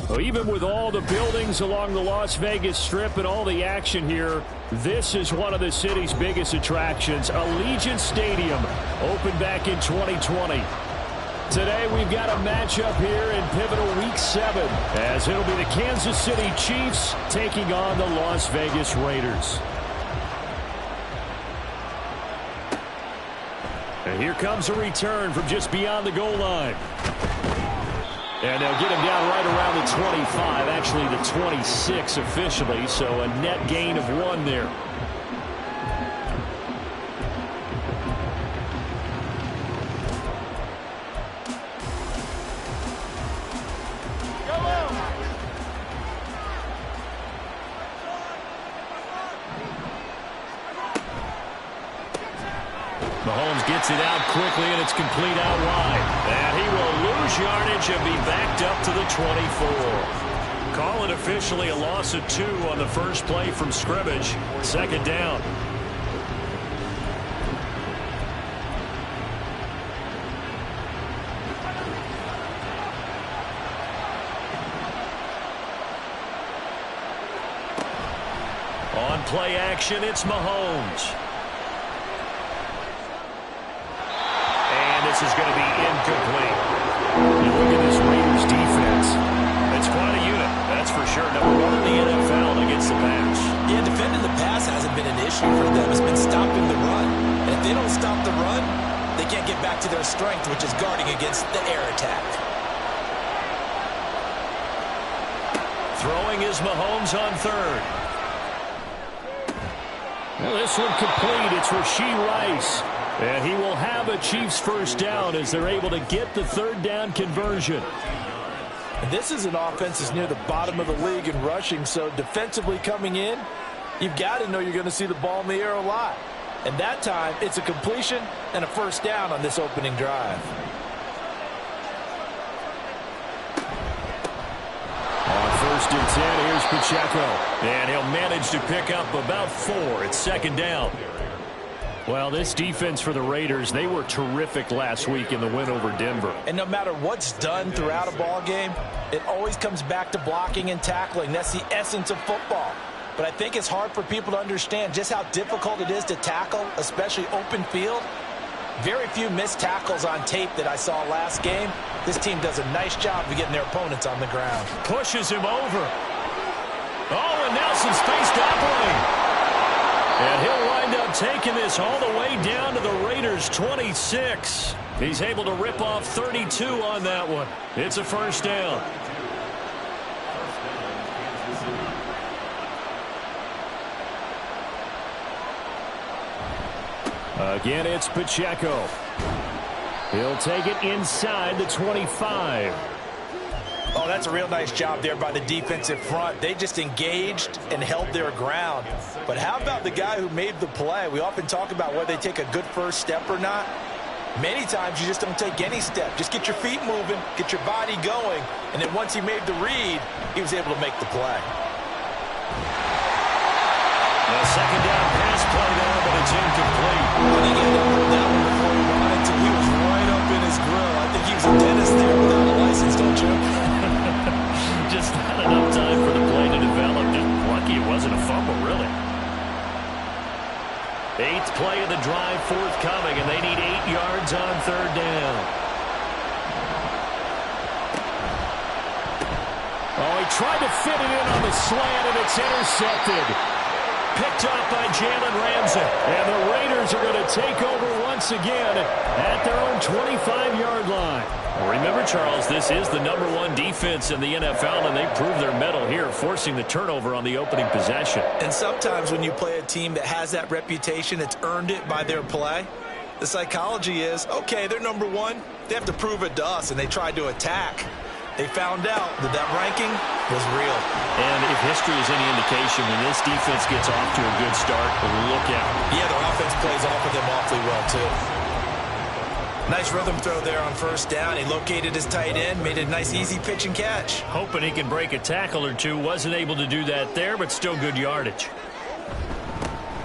Well, even with all the buildings along the Las Vegas Strip and all the action here, this is one of the city's biggest attractions. Allegiant Stadium opened back in 2020. Today we've got a matchup here in pivotal Week 7 as it'll be the Kansas City Chiefs taking on the Las Vegas Raiders. And here comes a return from just beyond the goal line. And they'll get him down right around the 25, actually the 26 officially, so a net gain of 1 there. Mahomes gets it out quickly, and it's complete out wide. And he will lose yardage and be backed up to the 24. Call it officially a loss of 2 on the first play from scrimmage. Second down. On play action, it's Mahomes. This is going to be incomplete. You look at this Raiders defense. It's quite a unit, that's for sure. Number 1 in the NFL against the pass. Yeah, defending the pass hasn't been an issue for them. It's been stopping the run. And if they don't stop the run, they can't get back to their strength, which is guarding against the air attack. Throwing is Mahomes on third. Well, this one complete. It's Rashee Rice. And he will have a Chiefs first down as they're able to get the third down conversion. And this is an offense that's near the bottom of the league in rushing, so defensively coming in, you've got to know you're going to see the ball in the air a lot. And that time, it's a completion and a first down on this opening drive. On 1st and 10, here's Pacheco. And he'll manage to pick up about 4. It's second down. Well, this defense for the Raiders, they were terrific last week in the win over Denver. And no matter what's done throughout a ball game, it always comes back to blocking and tackling. That's the essence of football. But I think it's hard for people to understand just how difficult it is to tackle, especially open field. Very few missed tackles on tape that I saw last game. This team does a nice job of getting their opponents on the ground. Pushes him over. Oh, and Nelson's face to operate. And he'll wind up taking this all the way down to the Raiders' 26. He's able to rip off 32 on that one. It's a first down. Again, it's Pacheco. He'll take it inside the 25. Oh, that's a real nice job there by the defensive front. They just engaged and held their ground. But how about the guy who made the play? We often talk about whether they take a good first step or not. Many times you just don't take any step. Just get your feet moving, get your body going, and then once he made the read, he was able to make the play. A second down pass play there, but it's incomplete. I think he had to hold that one before he wanted to. He was right up in his grill. I think he was a dentist there without a license, don't you? Just not enough time for the play to develop. Just lucky it wasn't a fumble, really. 8th play of the drive forthcoming, and they need 8 yards on third down. Oh, he tried to fit it in on the slant, and it's intercepted. picked up by Jalen Ramsey. And the Raiders are going to take over once again at their own 25-yard line. Remember, Charles, this is the #1 defense in the NFL, and they proved their mettle here, forcing the turnover on the opening possession. And sometimes when you play a team that has that reputation, it's earned it by their play. The psychology is, okay, they're #1. They have to prove it to us, and they tried to attack. They found out that that ranking was real. And if history is any indication, when this defense gets off to a good start, look out. Yeah, their offense plays off of them awfully well, too. Nice rhythm throw there on first down. He located his tight end, made a nice easy pitch and catch. Hoping he can break a tackle or two. Wasn't able to do that there, but still good yardage.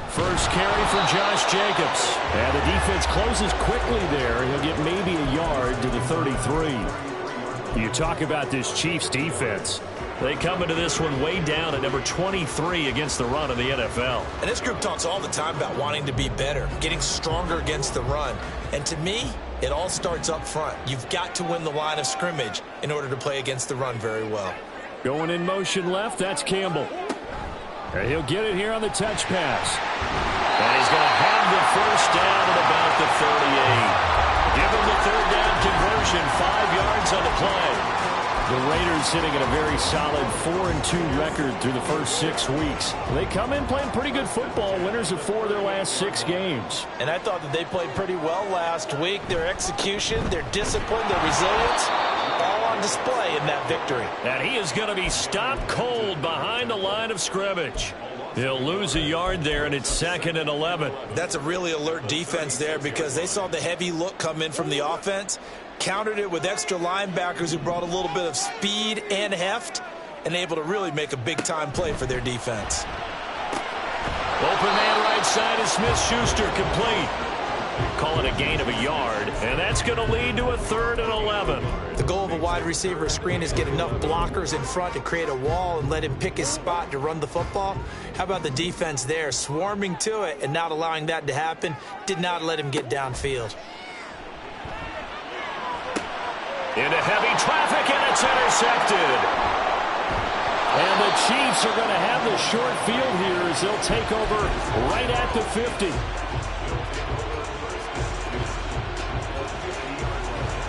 First carry for Josh Jacobs. And the defense closes quickly there. He'll get maybe a yard to the 33. You talk about this Chiefs defense. They come into this one way down at number 23 against the run in the NFL. And this group talks all the time about wanting to be better, getting stronger against the run. And to me, it all starts up front. You've got to win the line of scrimmage in order to play against the run very well. Going in motion left, that's Campbell. And he'll get it here on the touch pass. And he's going to have the first down at about the 38. Give him the third down conversion, 5 yards on the play. The Raiders sitting at a very solid 4-2 record through the first 6 weeks. They come in playing pretty good football, winners of 4 of their last 6 games. And I thought that they played pretty well last week. Their execution, their discipline, their resilience, all on display in that victory. And he is going to be stopped cold behind the line of scrimmage. He'll lose a yard there, and it's 2nd and 11. That's a really alert defense there because they saw the heavy look come in from the offense, countered it with extra linebackers who brought a little bit of speed and heft, and able to really make a big-time play for their defense. Open man right side is Smith-Schuster, complete. Call it a gain of a yard, and that's going to lead to a 3rd and 11. The goal of a wide receiver screen is get enough blockers in front to create a wall and let him pick his spot to run the football. How about the defense there, swarming to it and not allowing that to happen? Did not let him get downfield. Into heavy traffic, and it's intercepted. And the Chiefs are going to have the short field here as they'll take over right at the 50.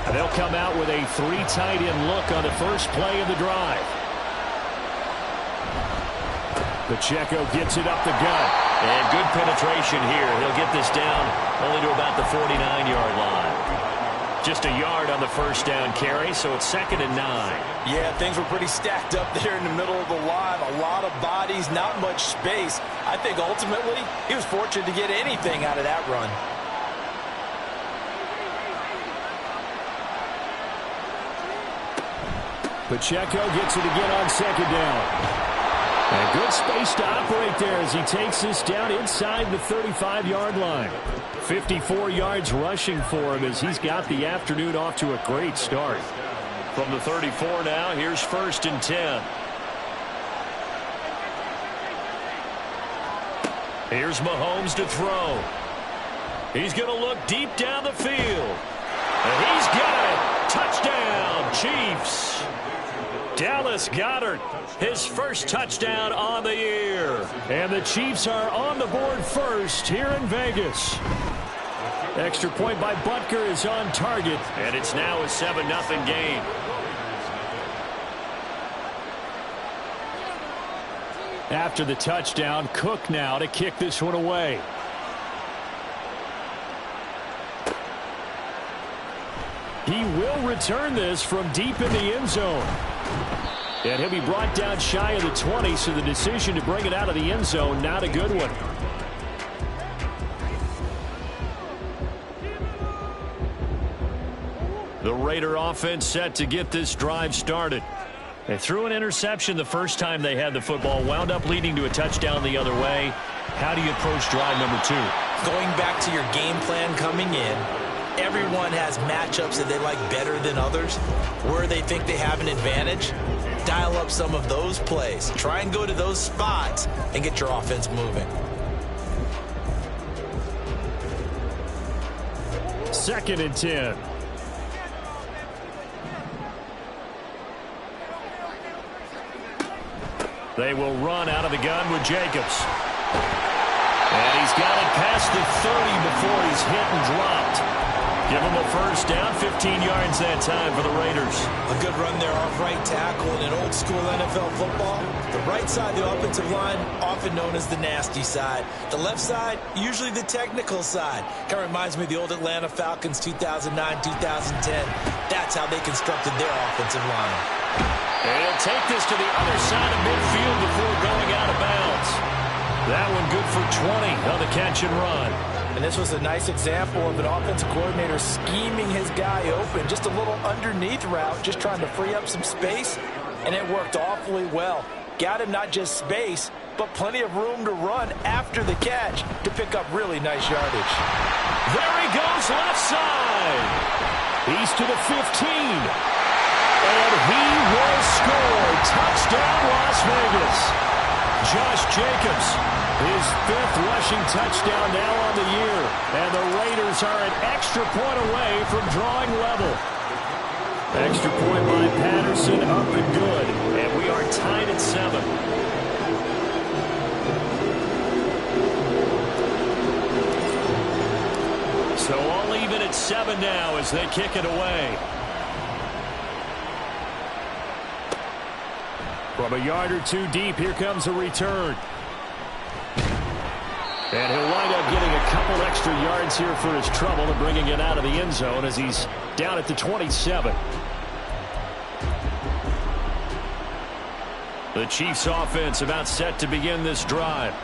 And they'll come out with a 3 tight end look on the first play of the drive. Pacheco gets it up the gut. And good penetration here. He'll get this down only to about the 49-yard line. Just a yard on the first down carry, so it's 2nd and 9. Yeah, things were pretty stacked up there in the middle of the line. A lot of bodies, not much space. I think ultimately he was fortunate to get anything out of that run. Pacheco gets it again on 2nd down. And good space to operate there as he takes this down inside the 35-yard line. 54 yards rushing for him as he's got the afternoon off to a great start. From the 34 now, here's 1st and 10. Here's Mahomes to throw. He's going to look deep down the field. And he's got it. Touchdown, Chiefs. Dallas Goedert, his first touchdown on the year. And the Chiefs are on the board first here in Vegas. Extra point by Butker is on target, and it's now a 7-0 game. After the touchdown, Cook now to kick this one away. He will return this from deep in the end zone. And he'll be brought down shy of the 20, so the decision to bring it out of the end zone, not a good one. The Raider offense set to get this drive started. They threw an interception the first time they had the football, wound up leading to a touchdown the other way. How do you approach drive number 2? Going back to your game plan coming in, everyone has matchups that they like better than others. Where they think they have an advantage, dial up some of those plays. Try and go to those spots and get your offense moving. 2nd and 10. They will run out of the gun with Jacobs. He's got it past the 30 before he's hit and dropped. Give him a first down, 15 yards that time for the Raiders. A good run there off right tackle in an old school NFL football. The right side of the offensive line, often known as the nasty side. The left side, usually the technical side. Kind of reminds me of the old Atlanta Falcons 2009, 2010. That's how they constructed their offensive line. And he'll take this to the other side of midfield before going out of bounds. That one good for 20 on the catch and run. And this was a nice example of an offensive coordinator scheming his guy open. Just a little underneath route, just trying to free up some space. And it worked awfully well. Got him not just space, but plenty of room to run after the catch to pick up really nice yardage. There he goes, left side. He's to the 15. And he will score. Touchdown, Las Vegas. Josh Jacobs, his 5th rushing touchdown now on the year. And the Raiders are an extra point away from drawing level. Extra point by Patterson, up and good. And we are tied at 7. So all even at 7 now as they kick it away. From a yard or two deep, here comes a return. And he'll wind up getting a couple extra yards here for his trouble and bringing it out of the end zone as he's down at the 27. The Chiefs offense about set to begin this drive.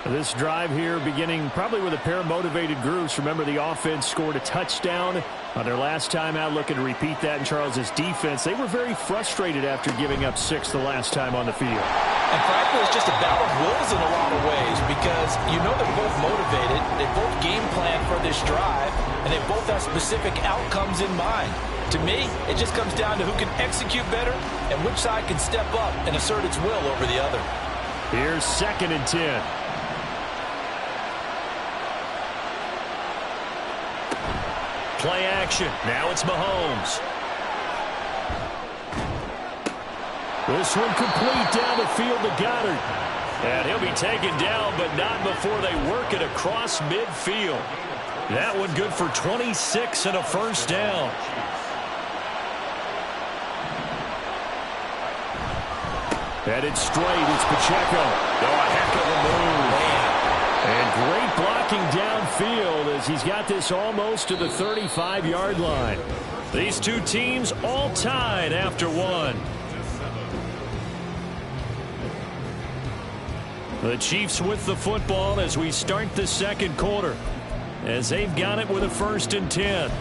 This drive here beginning probably with a pair of motivated groups. Remember, the offense scored a touchdown on their last time out, looking to repeat that in Charles's defense. They were very frustrated after giving up 6 the last time on the field. And frankly, it's just a battle of wills in a lot of ways because you know they're both motivated. They both game plan for this drive, and they both have specific outcomes in mind. To me, it just comes down to who can execute better and which side can step up and assert its will over the other. Here's 2nd and 10. Play action. Now it's Mahomes. This one complete down the field to Goddard. And he'll be taken down, but not before they work it across midfield. That one good for 26 and a first down. Headed straight, it's Pacheco. Oh, a heck of a move. And great blocking downfield as he's got this almost to the 35-yard line. These two teams all tied after 1. The Chiefs with the football as we start the 2nd quarter, as they've got it with a 1st and 10.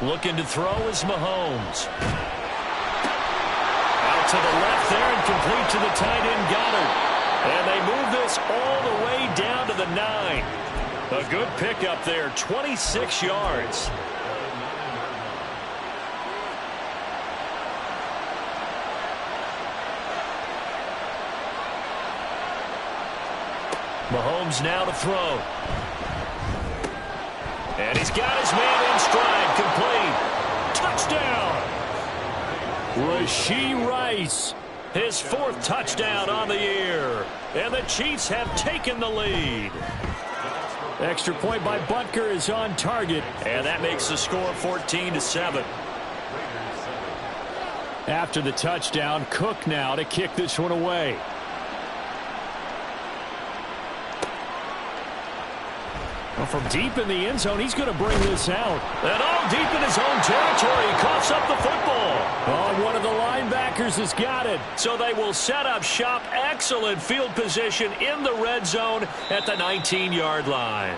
Looking to throw is Mahomes. Out to the left there and complete to the tight end Goddard. And they move this all the way down to the 9. A good pickup there, 26 yards. Mahomes now to throw. And he's got his man in stride, complete. Touchdown! Rashee Rice, his 4th touchdown on the year. And the Chiefs have taken the lead. Extra point by Butker is on target, and that makes the score 14-7. After the touchdown, Cook now to kick this one away. Well, from deep in the end zone, he's going to bring this out. And all deep in his own territory, he coughs up the football. Oh, one of the linebackers has got it. So they will set up shop. Excellent field position in the red zone at the 19-yard line.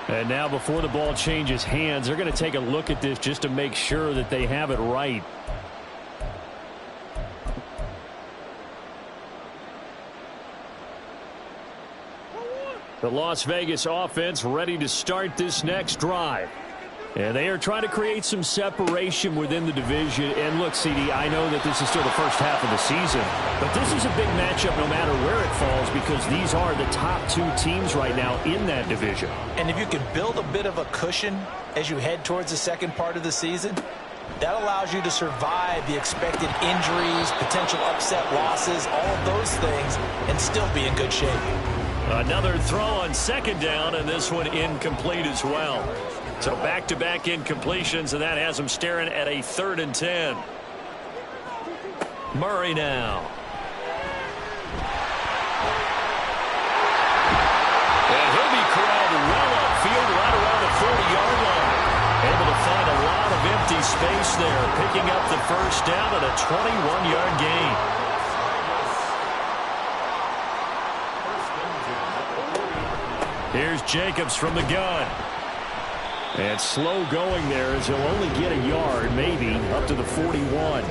And now before the ball changes hands, they're going to take a look at this just to make sure that they have it right. The Las Vegas offense ready to start this next drive. And they are trying to create some separation within the division. And look, CD, I know that this is still the first half of the season, but this is a big matchup no matter where it falls because these are the top two teams right now in that division. And if you can build a bit of a cushion as you head towards the second part of the season, that allows you to survive the expected injuries, potential upset losses, all of those things, and still be in good shape. Another throw on second down, and this one incomplete as well. So back-to-back incompletions, and that has them staring at a 3rd and 10. Murray now. And he'll be corralled well upfield right around the 40-yard line. Able to find a lot of empty space there, picking up the first down at a 21-yard gain. Here's Jacobs from the gun. And slow going there as he'll only get a yard, maybe, up to the 41.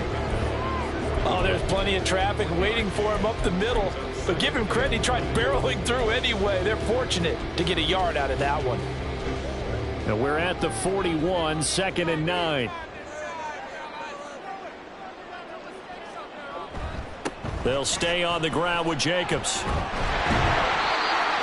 Oh, there's plenty of traffic waiting for him up the middle. But give him credit, he tried barreling through anyway. They're fortunate to get a yard out of that one. And we're at the 41, 2nd and 9. They'll stay on the ground with Jacobs.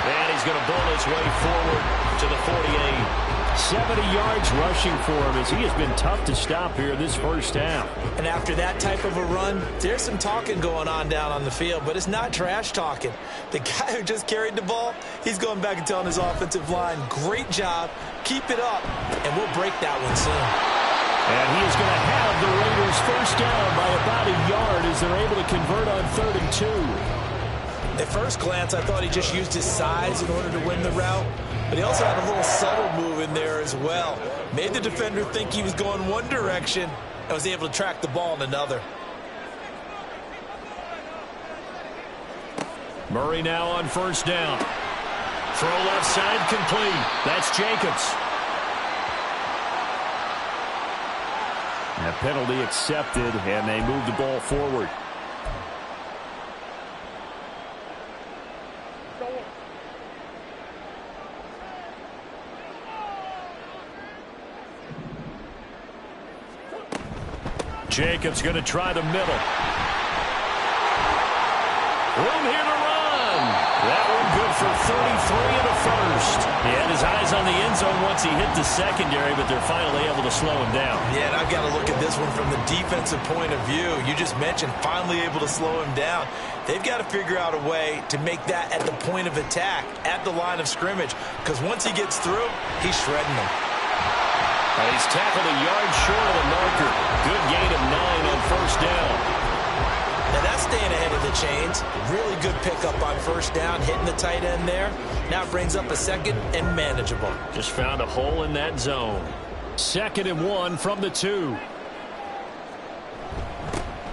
And he's going to bull his way forward to the 48. 70 yards rushing for him as he has been tough to stop here this first half. And after that type of a run, there's some talking going on down on the field, but it's not trash talking. The guy who just carried the ball, he's going back and telling his offensive line, great job, keep it up, and we'll break that one soon. And he is going to have the Raiders first down by about a yard as they're able to convert on 3rd and 2. At first glance, I thought he just used his size in order to win the route, but he also had a little subtle move in there as well. Made the defender think he was going one direction and was able to track the ball in another. Murray now on first down. Throw left side complete. That's Jacobs. A penalty accepted, and they move the ball forward. Jacobs going to try the middle. Room here to run. That one good for 33 and a first. He had his eyes on the end zone once he hit the secondary, but they're finally able to slow him down. Yeah, and I've got to look at this one from the defensive point of view. You just mentioned finally able to slow him down. They've got to figure out a way to make that at the point of attack, at the line of scrimmage, because once he gets through, he's shredding them. He's tackled a yard short of the marker. Good gain of 9 on first down. Now that's staying ahead of the chains. Really good pickup on first down, hitting the tight end there. Now brings up a 2nd and manageable. Just found a hole in that zone. 2nd and 1 from the 2.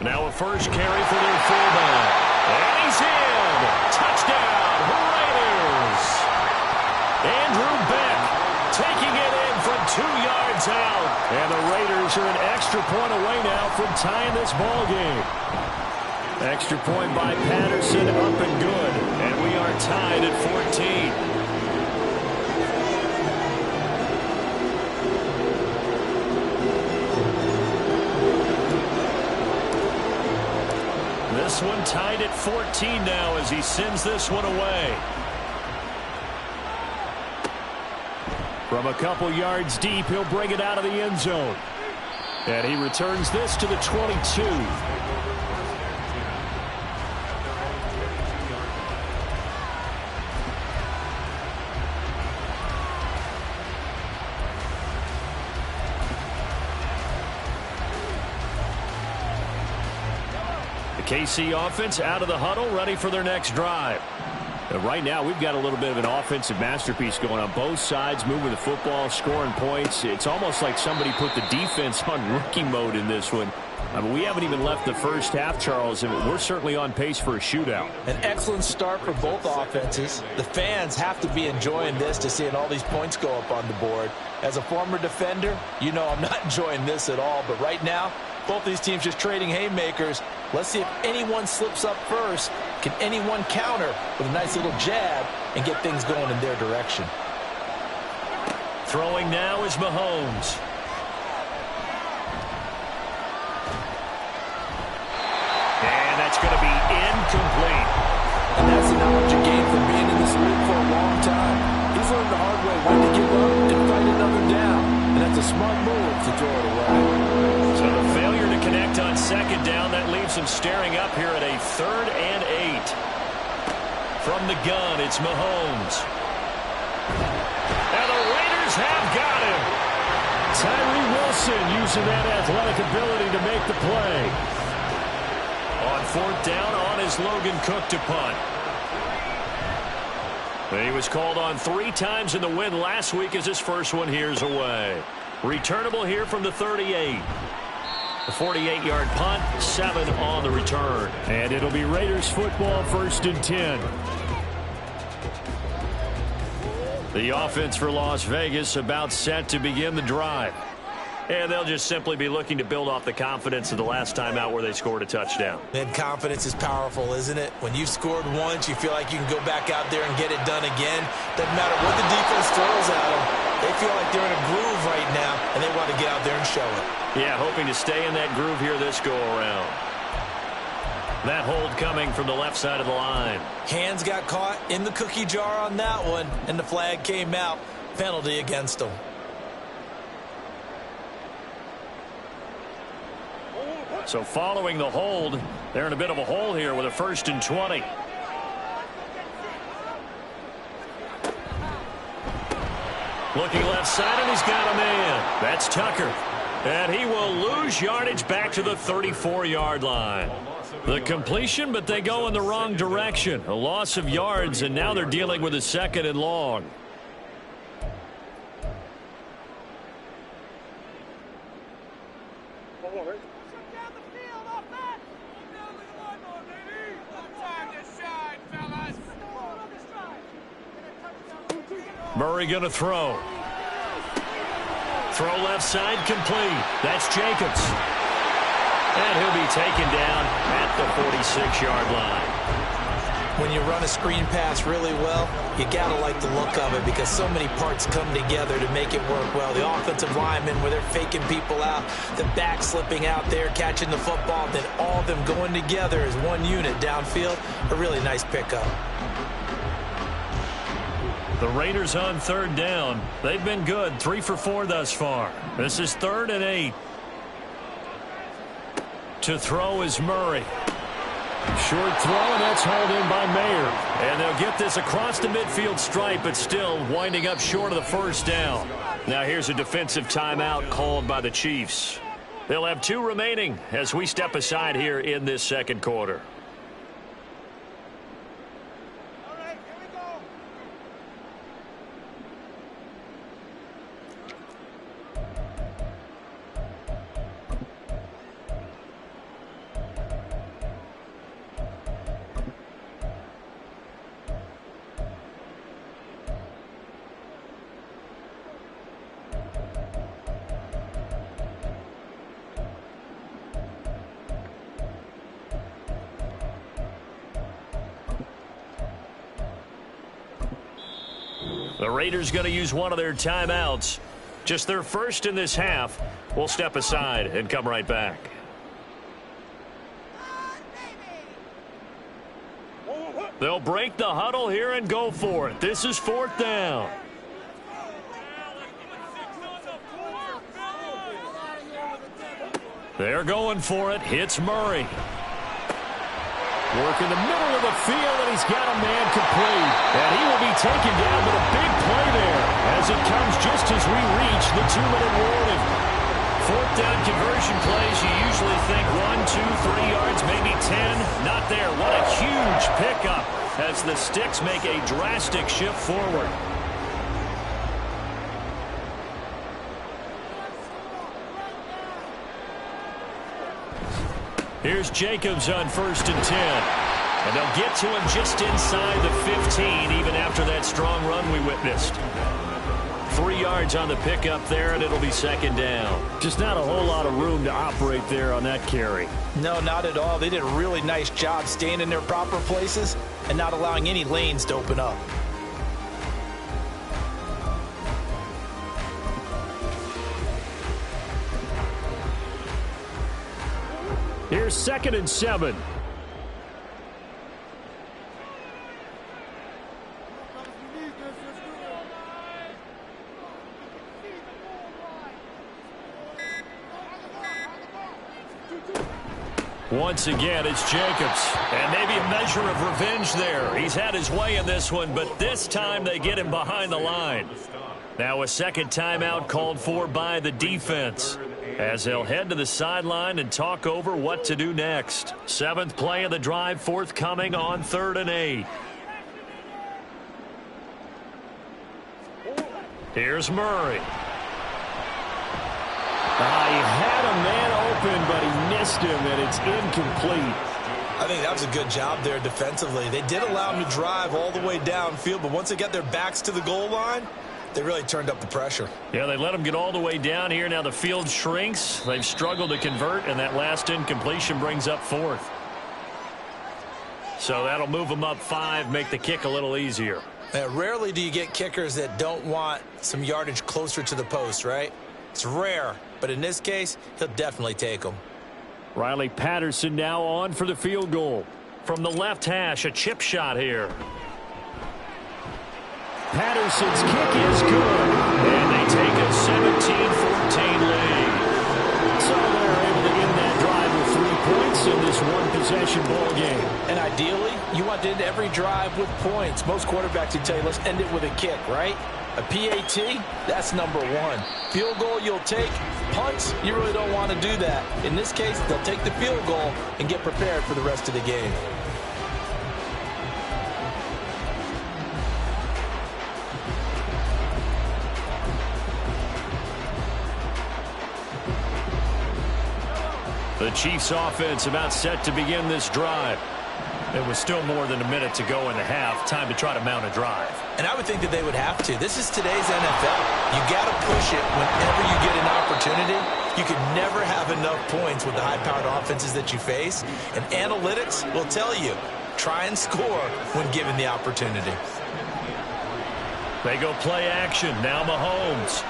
Now a first carry for their fullback. And he's in. Touchdown, Raiders. Andrew Beck taking it in from 2 yards out. And the Raiders are an extra point away now from tying this ball game. Extra point by Patterson, up and good. And we are tied at 14. This one tied at 14 now as he sends this one away. From a couple yards deep, he'll bring it out of the end zone. And he returns this to the 22. The KC offense out of the huddle, ready for their next drive. Right now, we've got a little bit of an offensive masterpiece going on both sides, moving the football, scoring points. It's almost like somebody put the defense on rookie mode in this one. I mean, we haven't even left the first half, Charles, and we're certainly on pace for a shootout. An excellent start for both offenses. The fans have to be enjoying this to seeing all these points go up on the board. As a former defender, you know I'm not enjoying this at all. But right now, both these teams just trading haymakers. Let's see if anyone slips up first. Can anyone counter with a nice little jab and get things going in their direction? Throwing now is Mahomes. And that's going to be incomplete. And that's the knowledge you gain from being in this league for a long time. He's learned the hard way when to give up and fight another down. And that's a smart move to throw it away. So the failure to connect on second down, that leaves him staring up here at a 3rd and 8. From the gun, it's Mahomes. And the Raiders have got him. Tyree Wilson using that athletic ability to make the play. On 4th down, on is Logan Cook to punt. He was called on 3 times in the win last week as his first one here's away. Returnable here from the 38. A 48-yard punt, 7 on the return. And it'll be Raiders football, 1st and 10. The offense for Las Vegas about set to begin the drive. And they'll just simply be looking to build off the confidence of the last time out where they scored a touchdown. And confidence is powerful, isn't it? When you've scored once, you feel like you can go back out there and get it done again. Doesn't matter what the defense throws at them. They feel like they're in a groove right now, and they want to get out there and show it. Yeah, hoping to stay in that groove here this go-around. That hold coming from the left side of the line. Hands got caught in the cookie jar on that one, and the flag came out. Penalty against them. So following the hold, they're in a bit of a hole here with a 1st and 20. Looking left side, and he's got a man. That's Tucker. And he will lose yardage back to the 34-yard line. The completion, but they go in the wrong direction. A loss of yards, and now they're dealing with a 2nd and long. Murray going to throw. Throw left side complete. That's Jacobs. And he'll be taken down at the 46-yard line. When you run a screen pass really well, you got to like the look of it because so many parts come together to make it work well. The offensive linemen, where they're faking people out, the back slipping out there, catching the football, then all of them going together as one unit downfield. A really nice pickup. The Raiders on 3rd down. They've been good, 3 for 4 thus far. This is 3rd and 8. To throw is Murray. Short throw, and that's hauled in by Mayer. And they'll get this across the midfield stripe, but still winding up short of the 1st down. Now here's a defensive timeout called by the Chiefs. They'll have 2 remaining as we step aside here in this 2nd quarter. The Raiders going to use one of their timeouts. Just their first in this half. We'll step aside and come right back. They'll break the huddle here and go for it. This is 4th down. They're going for it. Hits Murray. Work in the middle of the field, and he's got a man complete. And he will be taken down with a big play there as it comes just as we reach the 2-minute warning. 4th down conversion plays, you usually think 1, 2, 3 yards, maybe 10. Not there. What a huge pickup as the Sticks make a drastic shift forward. Here's Jacobs on 1st and 10. And they'll get to him just inside the 15, even after that strong run we witnessed. 3 yards on the pickup there, and it'll be 2nd down. Just not a whole lot of room to operate there on that carry. No, not at all. They did a really nice job staying in their proper places and not allowing any lanes to open up. Here's 2nd and 7. Once again, it's Jacobs. And maybe a measure of revenge there. He's had his way in this one, but this time they get him behind the line. Now a second timeout called for by the defense, as they'll head to the sideline and talk over what to do next. 7th play of the drive forthcoming on 3rd and 8. Here's Murray. He had a man open, but he missed him, and it's incomplete. I think that was a good job there defensively. They did allow him to drive all the way downfield, but once they got their backs to the goal line, they really turned up the pressure. Yeah, they let him get all the way down here. Now the field shrinks. They've struggled to convert, and that last incompletion brings up 4th. So that'll move them up 5, make the kick a little easier. Rarely do you get kickers that don't want some yardage closer to the post, right? It's rare, but in this case, he'll definitely take them. Riley Patterson now on for the field goal. From the left hash, a chip shot here. Patterson's kick is good, and they take a 17-14 lead. So they're able to end that drive with 3 points in this one-possession ball game. And ideally, you want to end every drive with points. Most quarterbacks would tell you, let's end it with a kick, right? A PAT, that's number 1. Field goal you'll take. Punts, you really don't want to do that. In this case, they'll take the field goal and get prepared for the rest of the game. The Chiefs offense about set to begin this drive. It was still more than a minute to go in the half. Time to try to mount a drive. And I would think that they would have to. This is today's NFL. You got to push it whenever you get an opportunity. You can never have enough points with the high-powered offenses that you face. And analytics will tell you, try and score when given the opportunity. They go play action. Now Mahomes.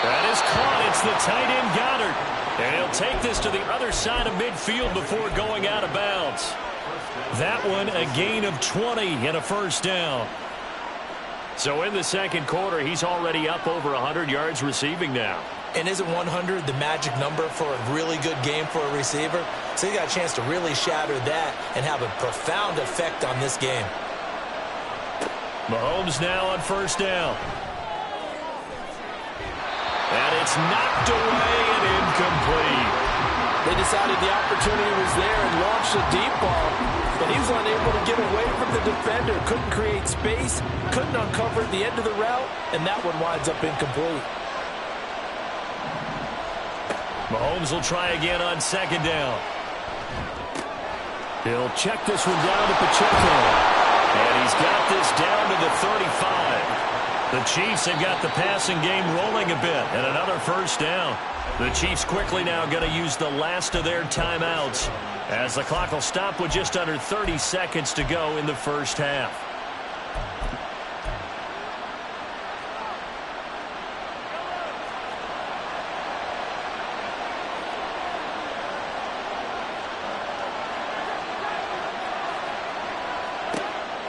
That is caught. It's the tight end Goddard. And he'll take this to the other side of midfield before going out of bounds. That one a gain of 20 and a first down. So in the second quarter, he's already up over 100 yards receiving now. And isn't 100 the magic number for a really good game for a receiver? So he got a chance to really shatter that and have a profound effect on this game. Mahomes now on first down. And it's knocked away and incomplete. They decided the opportunity was there and launched a deep ball, but he was unable to get away from the defender. Couldn't create space, couldn't uncover the end of the route, and that one winds up incomplete. Mahomes will try again on second down. He'll check this one down to Pacheco. And he's got this down to the 35. The Chiefs have got the passing game rolling a bit, and another first down. The Chiefs quickly now going to use the last of their timeouts, as the clock will stop with just under 30 seconds to go in the first half.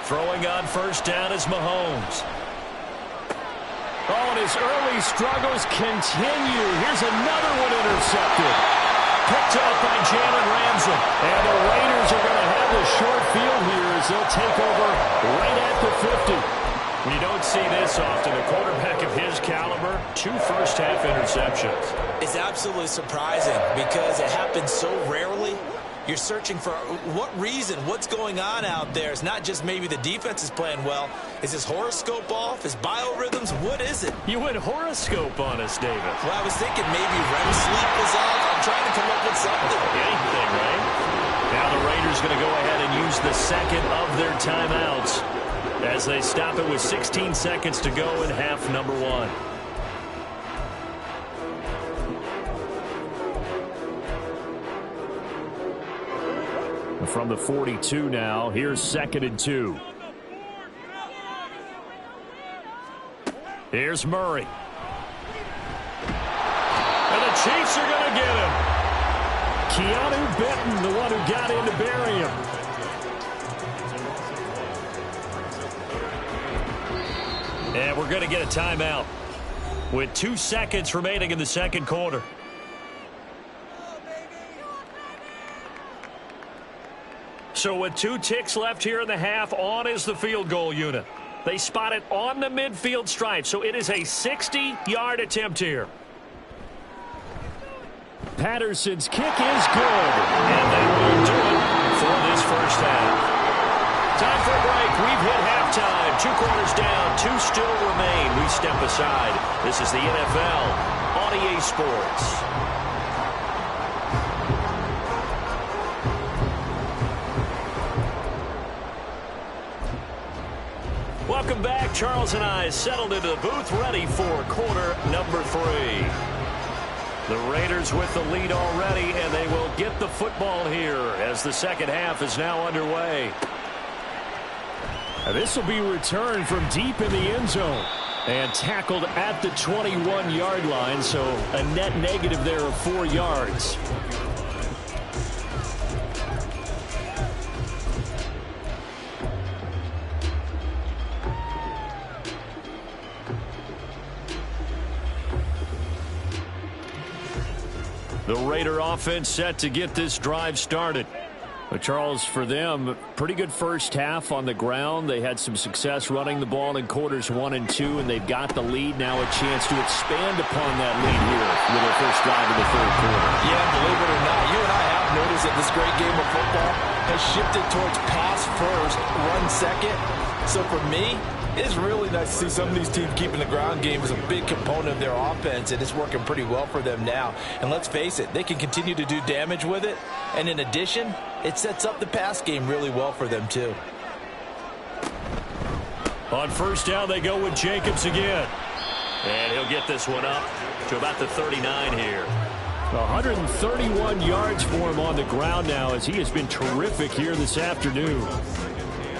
Throwing on first down is Mahomes. Oh, and his early struggles continue. Here's another one intercepted. Picked up by Jalen Ramsey. And the Raiders are going to have the short field here as they'll take over right at the 50. You don't see this often. A quarterback of his caliber, 2 first-half interceptions. It's absolutely surprising because it happens so rarely. You're searching for what reason, what's going on out there. It's not just maybe the defense is playing well. Is his horoscope off? His biorhythms? What is it? You went horoscope on us, David. Well, I was thinking maybe REM sleep was off. I'm trying to come up with something. Anything, right? Now the Raiders going to go ahead and use the second of their timeouts as they stop it with 16 seconds to go in half number 1. From the 42 now, here's 2nd and 2. Here's Murray. And the Chiefs are going to get him. Keanu Benton, the one who got in to bury him. And we're going to get a timeout with 2 seconds remaining in the second quarter. So with 2 ticks left here in the half, on is the field goal unit. They spot it on the midfield stripe, so it is a 60-yard attempt here. Patterson's kick is good, and that will do it for this first half. Time for a break. We've hit halftime. 2 quarters down, 2 still remain. We step aside. This is the NFL on EA Sports. Welcome back. Charles and I settled into the booth, ready for quarter number 3. The Raiders with the lead already, and they will get the football here as the second half is now underway. This will be returned from deep in the end zone and tackled at the 21-yard line, so a net negative there of 4 yards. The Raider offense set to get this drive started. But Charles, for them, pretty good first half on the ground. They had some success running the ball in quarters 1 and 2, and they've got the lead. Now a chance to expand upon that lead here with their first drive in the third quarter. Yeah, believe it or not, you and I have noticed that this great game of football has shifted towards pass first, run second. So for me, it's really nice to see some of these teams keeping the ground game as a big component of their offense, and it's working pretty well for them now. And let's face it, they can continue to do damage with it. And in addition, it sets up the pass game really well for them too. On first down, they go with Jacobs again. And he'll get this one up to about the 39 here. 131 yards for him on the ground now, as he has been terrific here this afternoon.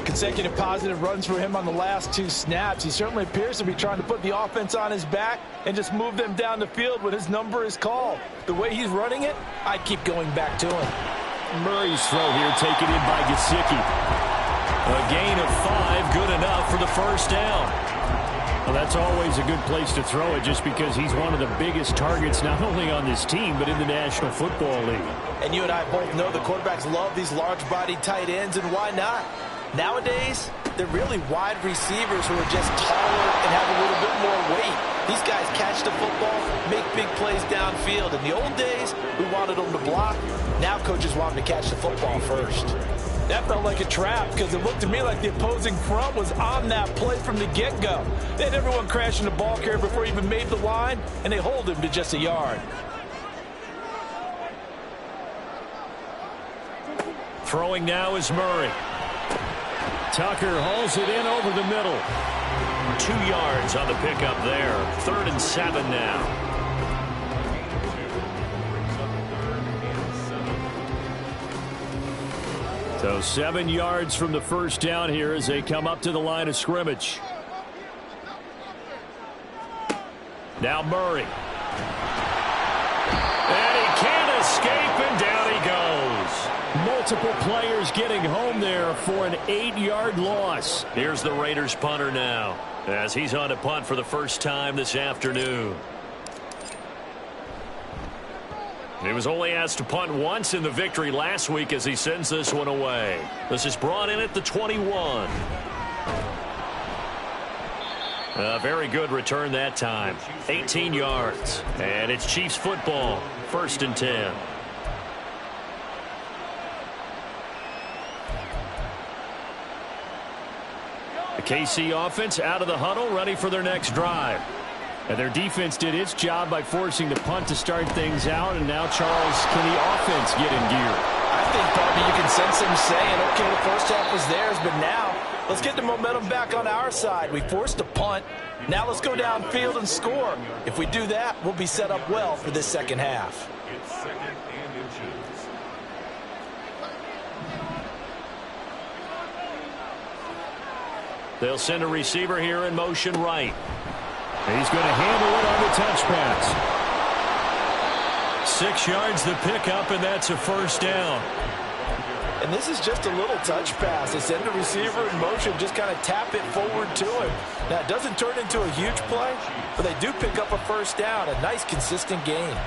Consecutive positive runs for him on the last 2 snaps. He certainly appears to be trying to put the offense on his back and just move them down the field when his number is called. The way he's running it, I keep going back to him. Murray's throw here taken in by Gesicki. A gain of 5, good enough for the first down. Well, that's always a good place to throw it, just because he's one of the biggest targets not only on this team but in the National Football League. And you and I both know the quarterbacks love these large-bodied tight ends, and why not? Nowadays, they're really wide receivers who are just taller and have a little bit more weight. These guys catch the football, make big plays downfield. In the old days, we wanted them to block. Now coaches want them to catch the football first. That felt like a trap, because it looked to me like the opposing front was on that play from the get-go. They had everyone crashing the ball carrier before he even made the line, and they hold him to just a yard. Throwing now is Murray. Tucker hauls it in over the middle. 2 yards on the pickup there. 3rd and 7 now. So 7 yards from the first down here as they come up to the line of scrimmage. Now Murray. And he can't escape, and down he goes. Multiple players getting home there for an 8-yard loss. Here's the Raiders punter now, as he's on a punt for the first time this afternoon. He was only asked to punt once in the victory last week as he sends this one away. This is brought in at the 21. A very good return that time. 18 yards. And it's Chiefs football. 1st and 10. The KC offense out of the huddle, ready for their next drive. And their defense did its job by forcing the punt to start things out. And now, Charles, can the offense get in gear? I think probably you can sense them saying, okay, the first half was theirs, but now let's get the momentum back on our side. We forced a punt. Now let's go downfield and score. If we do that, we'll be set up well for this second half. They'll send a receiver here in motion right. He's going to handle it on the touch pass. 6 yards to pick up, and that's a first down. And this is just a little touch pass. They send the receiver in motion, just kind of tap it forward to him. Now, it doesn't turn into a huge play, but they do pick up a first down. A nice, consistent gain.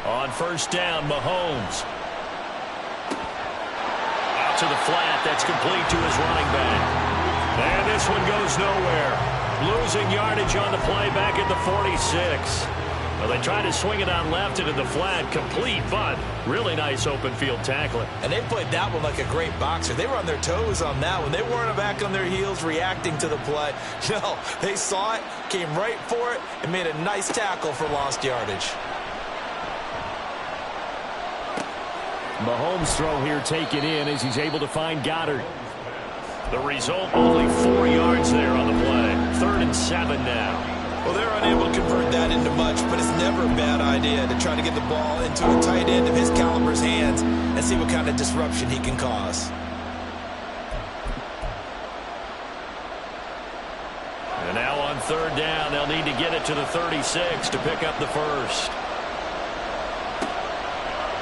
On first down, Mahomes. Out to the flat. That's complete to his running back. And this one goes nowhere. Losing yardage on the play back at the 46. Well, they tried to swing it on left into the flat. Complete, but really nice open field tackling. And they played that one like a great boxer. They were on their toes on that one. They weren't back on their heels reacting to the play. No, they saw it, came right for it, and made a nice tackle for lost yardage. Mahomes' throw here taken in as he's able to find Goddard. The result, only 4 yards there on the play. 3rd and 7 now. Well, they're unable to convert that into much, but it's never a bad idea to try to get the ball into a tight end of his caliber's hands and see what kind of disruption he can cause. And now on 3rd down, they'll need to get it to the 36 to pick up the first.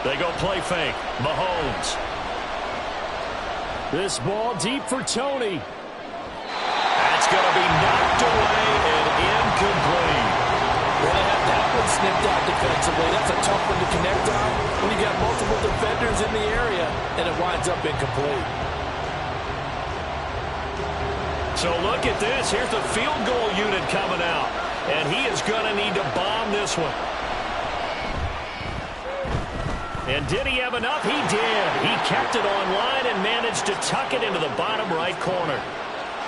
They go play fake. Mahomes. This ball deep for Tony. That's going to be knocked away and incomplete. Well, they have that one snipped out defensively. That's a tough one to connect on when you got multiple defenders in the area, and it winds up incomplete. So look at this. Here's the field goal unit coming out, and he is going to need to bomb this one. And did he have enough? He did. He kept it on line and managed to tuck it into the bottom right corner.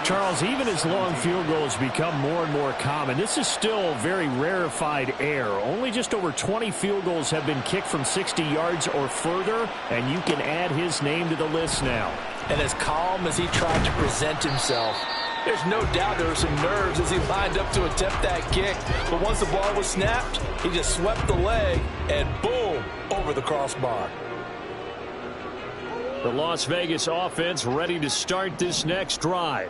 Charles, even as long field goals become more and more common, this is still very rarefied air. Only just over 20 field goals have been kicked from 60 yards or further, and you can add his name to the list now. And as calm as he tried to present himself, there's no doubt there were some nerves as he lined up to attempt that kick. But once the ball was snapped, he just swept the leg and boom, over the crossbar. The Las Vegas offense ready to start this next drive.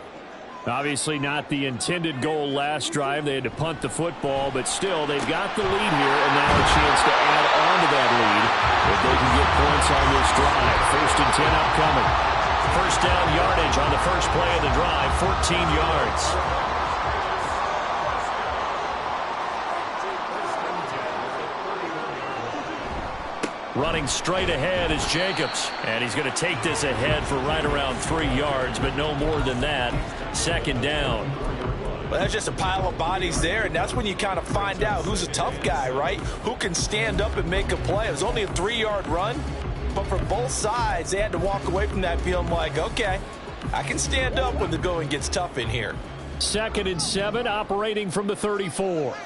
Obviously not the intended goal last drive. They had to punt the football, but still they've got the lead here and now a chance to add on to that lead if they can get points on this drive. 1st and 10 upcoming. First down yardage on the first play of the drive, 14 yards. Running straight ahead is Jacobs, and he's going to take this ahead for right around 3 yards, but no more than that. 2nd down. Well, that's just a pile of bodies there, and that's when you kind of find out who's a tough guy, right? Who can stand up and make a play. It was only a 3-yard run. But for both sides, they had to walk away from that feeling like, okay, I can stand up when the going gets tough in here. 2nd and 7, operating from the 34.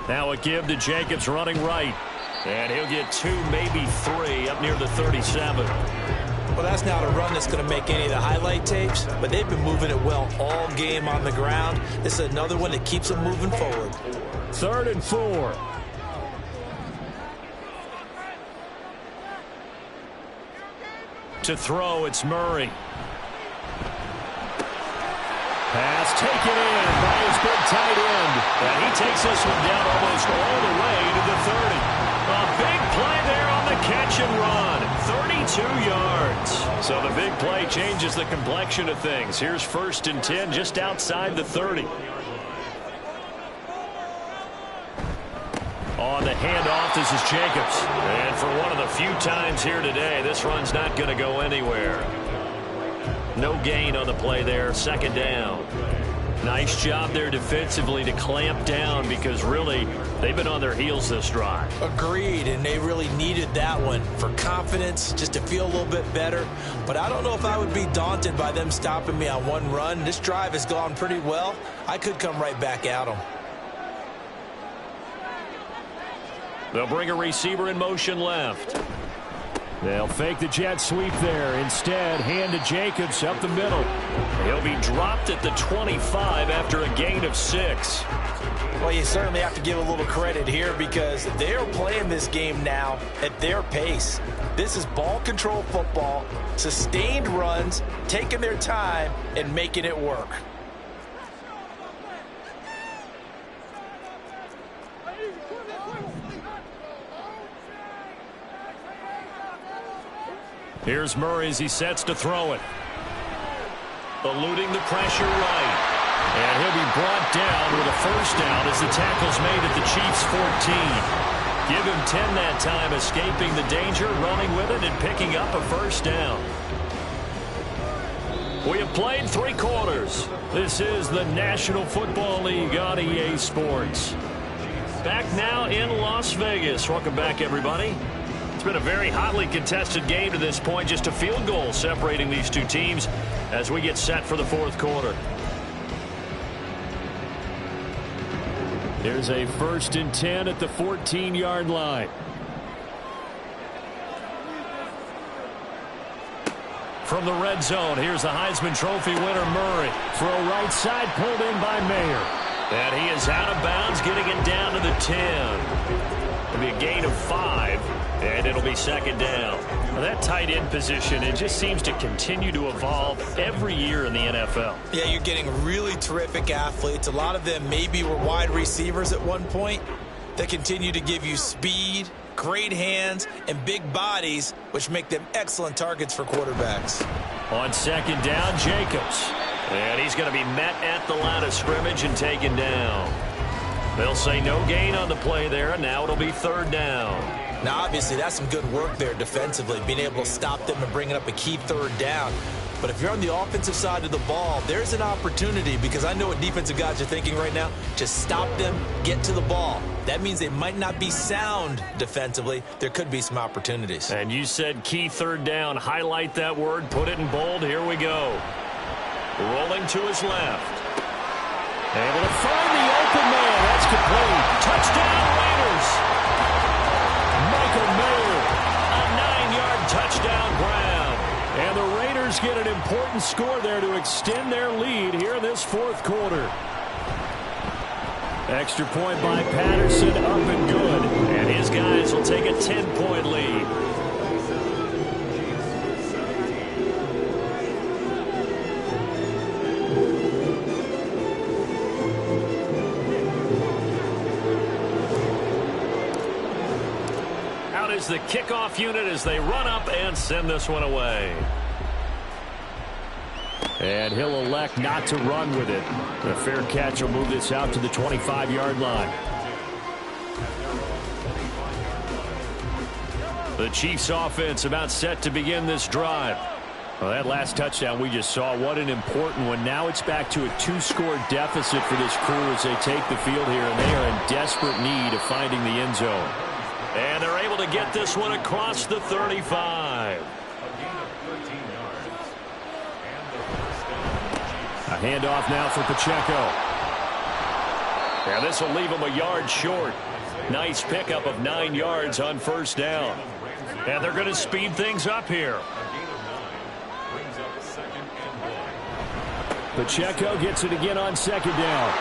Now a give to Jacobs running right. And he'll get 2, maybe 3 up near the 37. Well, that's not a run that's going to make any of the highlight tapes, but they've been moving it well all game on the ground. This is another one that keeps them moving forward. 3rd and 4. To throw, it's Murray. Pass taken in by his big tight end. And he takes this one down almost all the way to the 30. A big play there on the catch and run. 32 yards. So the big play changes the complexion of things. Here's 1st and 10 just outside the 30. On the handoff, this is Jacobs. And for one of the few times here today, this run's not going to go anywhere. No gain on the play there. 2nd down. Nice job there defensively to clamp down because really they've been on their heels this drive. Agreed, and they really needed that one for confidence, just to feel a little bit better. But I don't know if I would be daunted by them stopping me on one run. This drive has gone pretty well. I could come right back at them. They'll bring a receiver in motion left. They'll fake the jet sweep there. Instead, hand to Jacobs up the middle. He'll be dropped at the 25 after a gain of 6. Well, you certainly have to give a little credit here because they're playing this game now at their pace. This is ball control football, sustained runs, taking their time and making it work. Here's Murray as he sets to throw it. Eluding the pressure right. And he'll be brought down with a first down as the tackle's made at the Chiefs' 14. Give him 10 that time, escaping the danger, running with it, and picking up a first down. We have played 3 quarters. This is the National Football League on EA Sports. Back now in Las Vegas. Welcome back, everybody. It's been a very hotly contested game to this point. Just a field goal separating these two teams as we get set for the fourth quarter. There's a 1st and 10 at the 14-yard line. From the red zone, here's the Heisman Trophy winner, Murray. Throw right side, pulled in by Mayer. And he is out of bounds, getting it down to the 10. It'll be a gain of 5, and it'll be 2nd down. Well, that tight end position, it just seems to continue to evolve every year in the NFL. Yeah, you're getting really terrific athletes. A lot of them maybe were wide receivers at one point. They continue to give you speed, great hands, and big bodies, which make them excellent targets for quarterbacks. On 2nd down, Jacobs. And he's going to be met at the line of scrimmage and taken down. They'll say no gain on the play there, and now it'll be 3rd down. Now, obviously, that's some good work there defensively, being able to stop them and bringing up a key 3rd down. But if you're on the offensive side of the ball, there's an opportunity, because I know what defensive guys are thinking right now. Just stop them, get to the ball. That means they might not be sound defensively. There could be some opportunities. And you said key 3rd down. Highlight that word, put it in bold. Here we go. Rolling to his left. Able to find the open man. That's complete. Touchdown, Raiders. Michael Mayer, a 9-yard touchdown grab. And the Raiders get an important score there to extend their lead here in this 4th quarter. Extra point by Patterson, up and good. And his guys will take a 10-point lead. Is the kickoff unit as they run up and send this one away. And he'll elect not to run with it. A fair catch will move this out to the 25-yard line. The Chiefs offense about set to begin this drive. Well, that last touchdown we just saw, what an important one. Now it's back to a 2-score deficit for this crew as they take the field here, and they are in desperate need of finding the end zone. And they're able to get this one across the 35. A handoff now for Pacheco. And this will leave him a yard short. Nice pickup of 9 yards on 1st down. And they're going to speed things up here. Pacheco gets it again on 2nd down.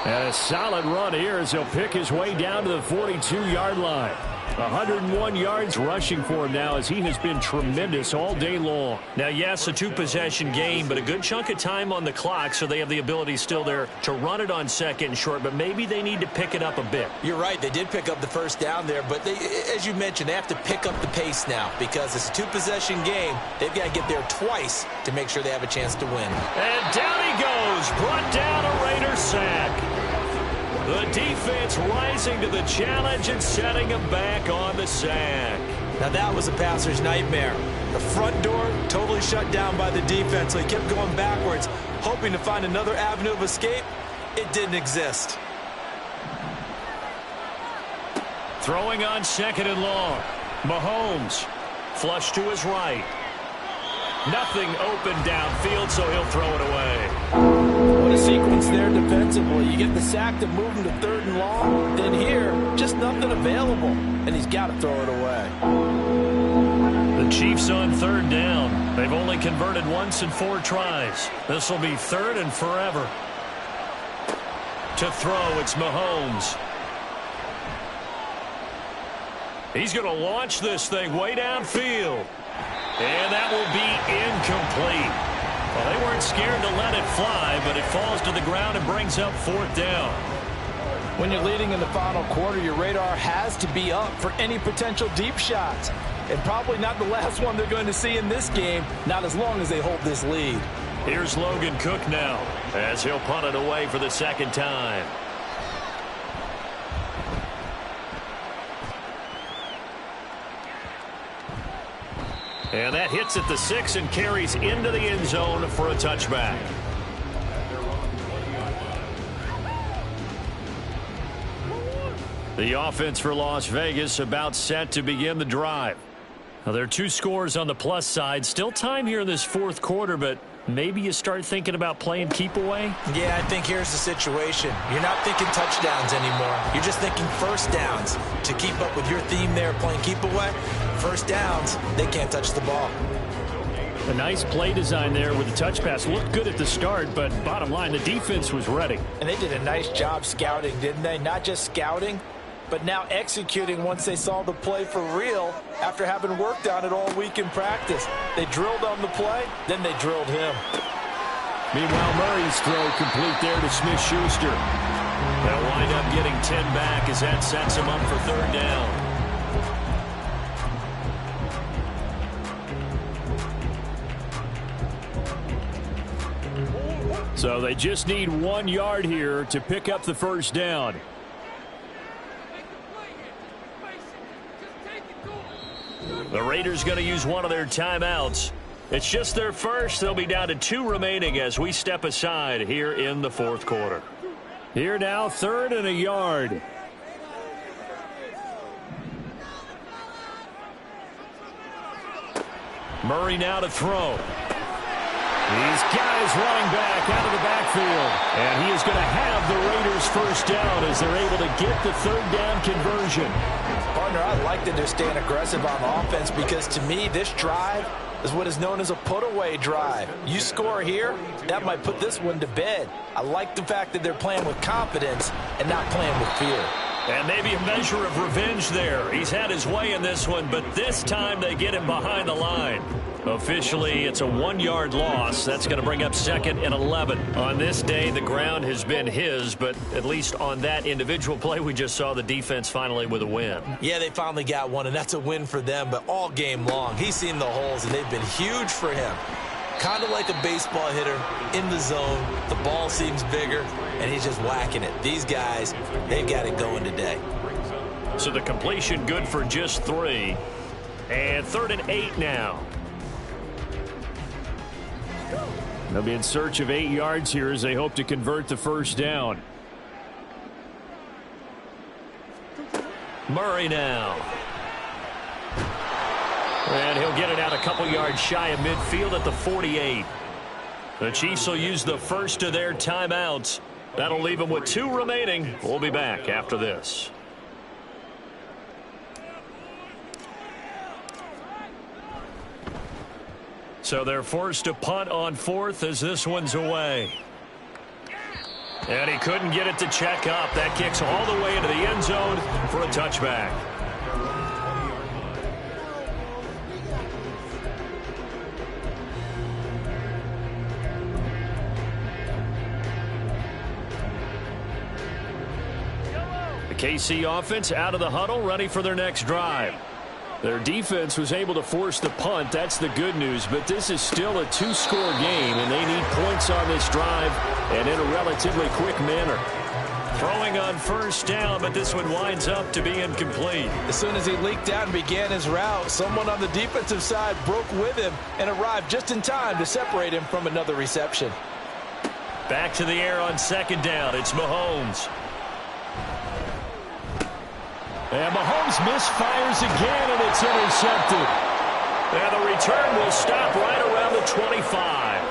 And a solid run here as he'll pick his way down to the 42-yard line. 101 yards rushing for him now as he has been tremendous all day long. Now, yes, a 2-possession game, but a good chunk of time on the clock, so they have the ability still there to run it on 2nd and short, but maybe they need to pick it up a bit. You're right. They did pick up the 1st down there, but they, as you mentioned, they have to pick up the pace now because it's a 2-possession game. They've got to get there twice to make sure they have a chance to win. And down he goes. Brought down a Raider sack. The defense rising to the challenge and setting him back on the sack. Now that was a passer's nightmare. The front door totally shut down by the defense, so he kept going backwards, hoping to find another avenue of escape. It didn't exist. Throwing on 2nd and long. Mahomes flush to his right. Nothing open downfield, so he'll throw it away. What a sequence there defensively. You get the sack to move him to 3rd and long. Then here, just nothing available. And he's got to throw it away. The Chiefs on 3rd down. They've only converted once in 4 tries. This will be 3rd and forever. To throw, it's Mahomes. He's going to launch this thing way downfield. And that will be incomplete. Well, they weren't scared to let it fly, but it falls to the ground and brings up 4th down. When you're leading in the final quarter, your radar has to be up for any potential deep shots. And probably not the last one they're going to see in this game, not as long as they hold this lead. Here's Logan Cook now, as he'll punt it away for the 2nd time. And that hits at the 6 and carries into the end zone for a touchback. The offense for Las Vegas about set to begin the drive. Now, there are 2 scores on the plus side. Still time here in this 4th quarter, but maybe you start thinking about playing keep away? Yeah, I think here's the situation. You're not thinking touchdowns anymore. You're just thinking first downs. To keep up with your theme there, playing keep away, first downs, they can't touch the ball. A nice play design there with the touch pass. Looked good at the start, but bottom line, the defense was ready. And they did a nice job scouting, didn't they? Not just scouting, but now executing once they saw the play for real after having worked on it all week in practice. They drilled on the play, then they drilled him. Meanwhile, Murray's throw complete there to Smith-Schuster. They'll wind up getting 10 back as that sets him up for 3rd down. So they just need 1 yard here to pick up the first down. The Raiders going to use one of their timeouts. It's just their first. They'll be down to 2 remaining as we step aside here in the 4th quarter. Here now, 3rd and a yard. Murray now to throw. These guys running back out of the backfield. And he is going to have the Raiders first down as they're able to get the 3rd down conversion. Partner, I like that they're staying aggressive on offense because to me, this drive is what is known as a put-away drive. You score here, that might put this one to bed. I like the fact that they're playing with confidence and not playing with fear. And maybe a measure of revenge there. He's had his way in this one, but this time they get him behind the line. Officially, it's a 1-yard loss. That's going to bring up 2nd and 11. On this day, the ground has been his, but at least on that individual play, we just saw the defense finally with a win. Yeah, they finally got one, and that's a win for them, but all game long, he's seen the holes, and they've been huge for him. Kind of like a baseball hitter in the zone. The ball seems bigger, and he's just whacking it. These guys, they've got it going today. So the completion good for just 3. And 3rd and 8 now. They'll be in search of 8 yards here as they hope to convert the first down. Murray now. And he'll get it out a couple yards shy of midfield at the 48. The Chiefs will use the first of their timeouts. That'll leave them with 2 remaining. We'll be back after this. So they're forced to punt on 4th as this one's away. And he couldn't get it to check up. That kicks all the way into the end zone for a touchback. The KC offense out of the huddle, ready for their next drive. Their defense was able to force the punt. That's the good news. But this is still a 2-score game, and they need points on this drive and in a relatively quick manner. Throwing on first down, but this one winds up to be incomplete. As soon as he leaked out and began his route, someone on the defensive side broke with him and arrived just in time to separate him from another reception. Back to the air on 2nd down. It's Mahomes. And Mahomes misfires again, and it's intercepted. And the return will stop right around the 25.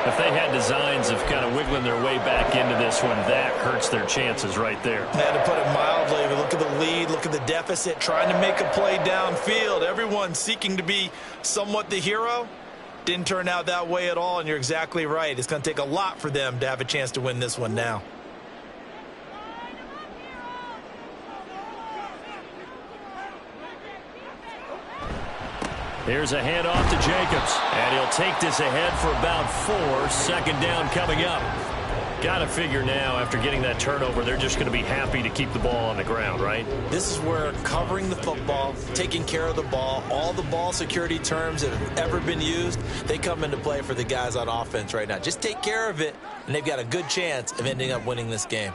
If they had designs of kind of wiggling their way back into this one, that hurts their chances right there. And to put it mildly, look at the lead, look at the deficit, trying to make a play downfield. Everyone seeking to be somewhat the hero. Didn't turn out that way at all, and you're exactly right. It's going to take a lot for them to have a chance to win this one now. Here's a handoff to Jacobs. And he'll take this ahead for about 4. Second down coming up. Got to figure now, after getting that turnover, they're just going to be happy to keep the ball on the ground, right? This is where covering the football, taking care of the ball, all the ball security terms that have ever been used, they come into play for the guys on offense right now. Just take care of it, and they've got a good chance of ending up winning this game.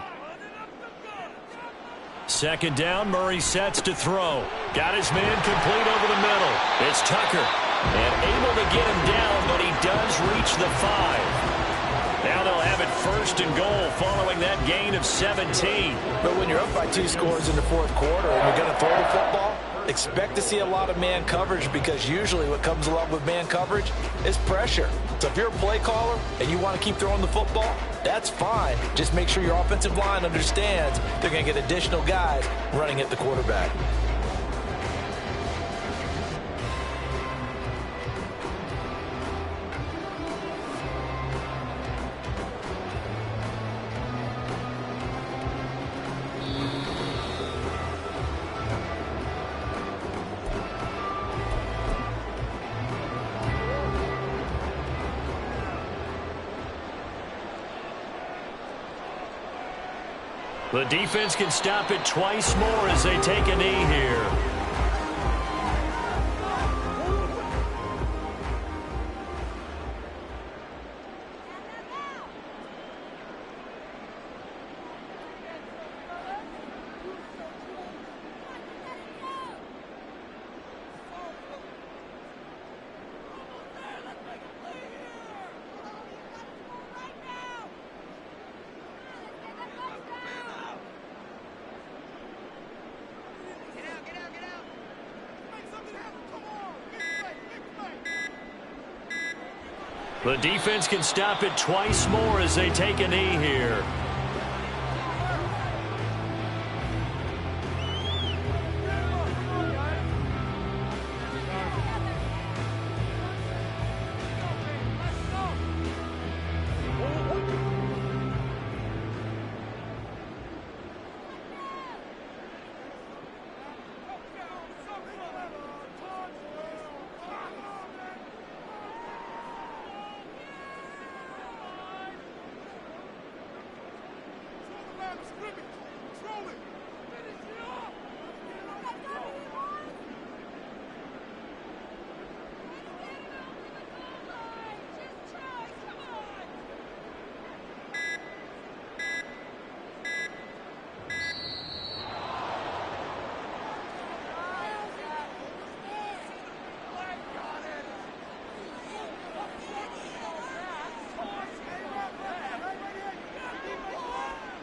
Second down, Murray sets to throw. Got his man complete over the middle. It's Tucker. And able to get him down, but he does reach the 5. Now they'll have it first and goal following that gain of 17. But when you're up by 2 scores in the fourth quarter and you're going to throw the football, expect to see a lot of man coverage, because usually what comes along with man coverage is pressure. So if you're a play caller and you want to keep throwing the football, that's fine. Just make sure your offensive line understands they're going to get additional guys running at the quarterback. The defense can stop it twice more as they take a knee here. The defense can stop it twice more as they take a knee here.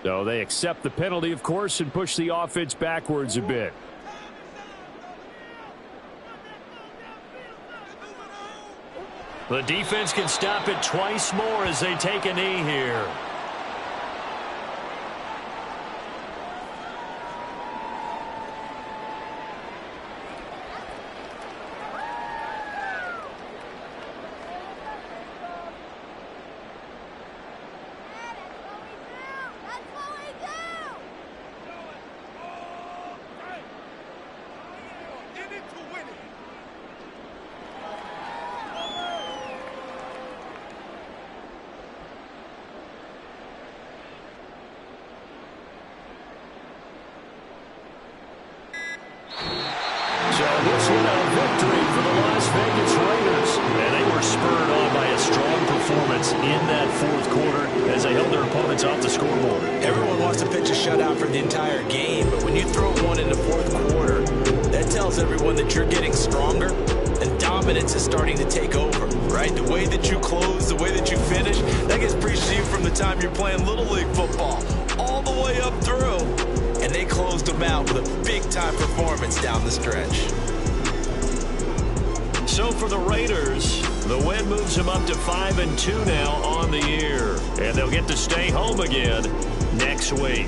So they accept the penalty, of course, and push the offense backwards a bit. The defense can stop it twice more as they take a knee here. This one a victory for the Las Vegas Raiders. And they were spurred on by a strong performance in that fourth quarter as they held their opponents off the scoreboard. Everyone wants to pitch a shutout for the entire game, but when you throw one in the fourth quarter, that tells everyone that you're getting stronger and dominance is starting to take over, right? The way that you close, the way that you finish, that gets preached to you from the time you're playing Little League football all the way up through. And they closed them out with a big-time performance down the stretch. So for the Raiders, the win moves them up to 5-2 now on the year. And they'll get to stay home again next week.